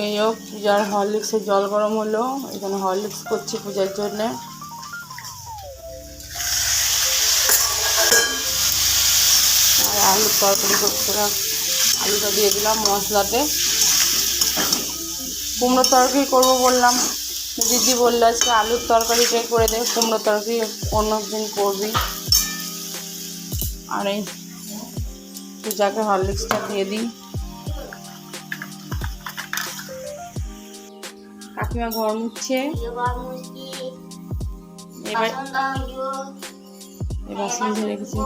এই পূজার হরলিক্সের জল গরম হলো, এখানে হরলিক্স করছি পূজার জন্যে। আর আলুর তরকারি করছিলাম, আলুটা দিয়ে দিলাম মশলাতে। কুমড়ো তরকারি করবো বললাম, দিদি বললো আজকে আলুর তরকারিটাই করে দে, কুমড়ো তরকারি অন্য দিন করবি। আর এই পূজাকে হরলিক্সটা দিয়ে দিই। কাকিমা ঘর মুছছে, এবার বাসন ধরে রেখেছি।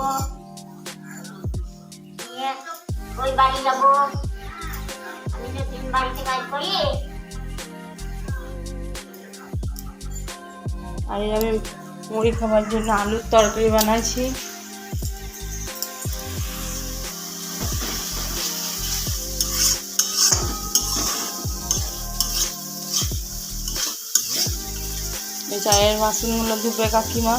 ওই বাড়ি যাবো, আমি তো 3 বাড়িতে কাজ করি। আর এইভাবে মুড়ি খাবার জন্য আলুর তরকারি বানাচ্ছি। এই চায়ের বাসনগুলো ধুবে কাকিমা।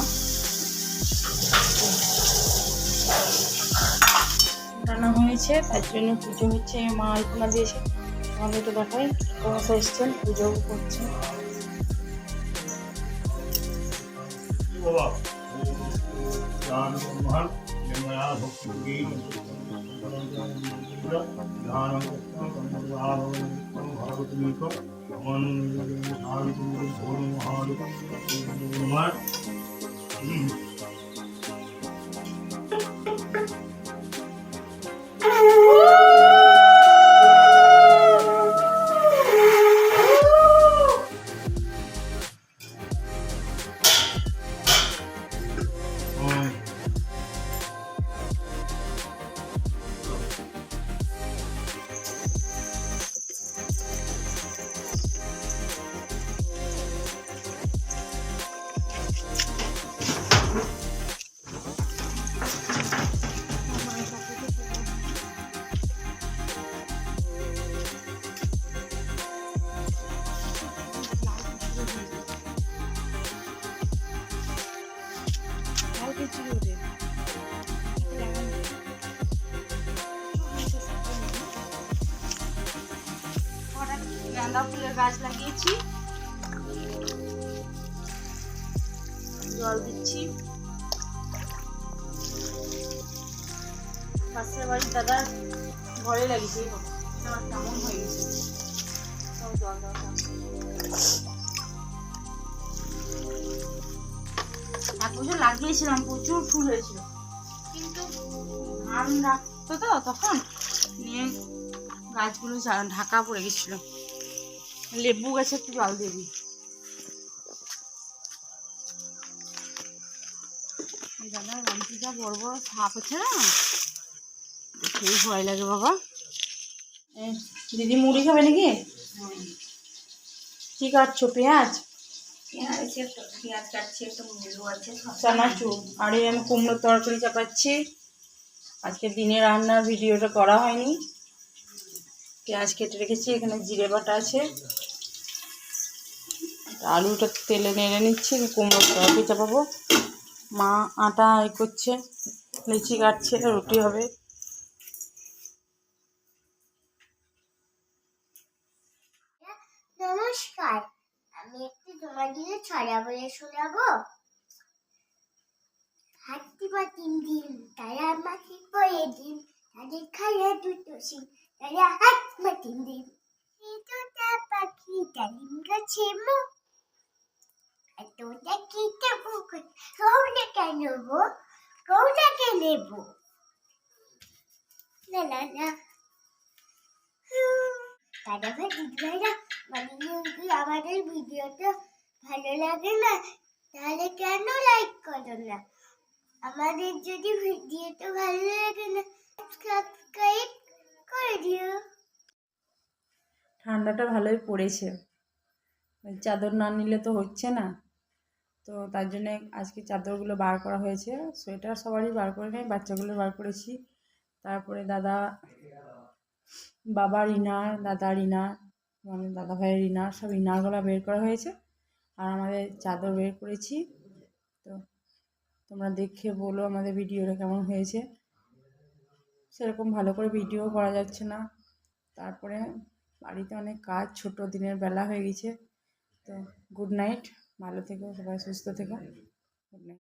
রান্না হয়েছে, তার জন্য পুজো হচ্ছে। মা আলপনা দিয়েছে, আমাদের তো দেখাই মশা এসছেন, পুজো করছে। গাঁদা ফুলের গাছ লাগিয়েছি, জল দিচ্ছি। পাশের বাড়ির দাদার ঘরে লাগিয়েছি, কেমন হয়ে গেছে। জল দেওয়া এক বছর লাগিয়েছিলাম, প্রচুর ফুল হয়েছিল, কিন্তু ধান রাখতো তো তখন নিয়ে গাছগুলো ঢাকা পড়ে গেছিল। লেবু গাছে একটু জল দিয়ে দিই। দাদা বাড়িতে যা বড় বড় সাপ আছে না, দেখেই ভয় লাগে বাবা। দিদি মুড়ি খাবে নাকি? কি কাটছো? পেঁয়াজ? পেঁয়াজ কাটছি, একটু মুড়ো আছে, চানাচুর। আর এই আমি কুমড়োর তরকারি চাপাচ্ছি। আজকে দিনে রান্নার ভিডিওটা করা হয়নি। পেঁয়াজ কেটে রেখেছি, এখানে জিরে বাটা আছে। আলুটা তেলে নেড়ে নিচ্ছি, কুমড়োর তরকারি চাপাবো। মা আটা করছে, লিচি কাটছে, রুটি হবে। নমস্কার, আমি একটু তোমাদের ছড়া বলে শোনাবো। হাতি বা 3 দিন, তারা মাটি পরে দিন, তাদের খায়া 2 সিং, তারা হাত মা 3 দিন। তোতা পাখি ডালিম গাছে মো, তোতা কিটা পুকুর, গৌটাকে নেবো, গৌটাকে নেবো। না না না। দাদা ভাই দিদি ভাইরা, মানে যদি আমাদের ভিডিওটা ভালো লাগে না, তাহলে কেন লাইক করো না? আমাদের যদি ভিডিওটা ভালো লাগে না, সাবস্ক্রাইব করে দিও। ঠান্ডাটা ভালোই পড়েছে, চাদর না নিলে তো হচ্ছে না, তো তার জন্যে আজকে চাদরগুলো বার করা হয়েছে। সোয়েটার সবারই বার করে নেই, বাচ্চাগুলো বার করেছি। তারপরে দাদা, বাবার ইনার, দাদার ইনার, মানে দাদা ভাইয়ের ইনার, সব ইনারগুলো বের করা হয়েছে। আর আমাদের চাদর বের করেছি। তো তোমরা দেখে বলো আমাদের ভিডিওটা কেমন হয়েছে। সেরকম ভালো করে ভিডিও করা যাচ্ছে না। তারপরে বাড়িতে অনেক কাজ, ছোট দিনের বেলা হয়ে গেছে। তো গুড নাইট, ভালো থেকো সবাই, সুস্থ থেকো, গুড নাইট।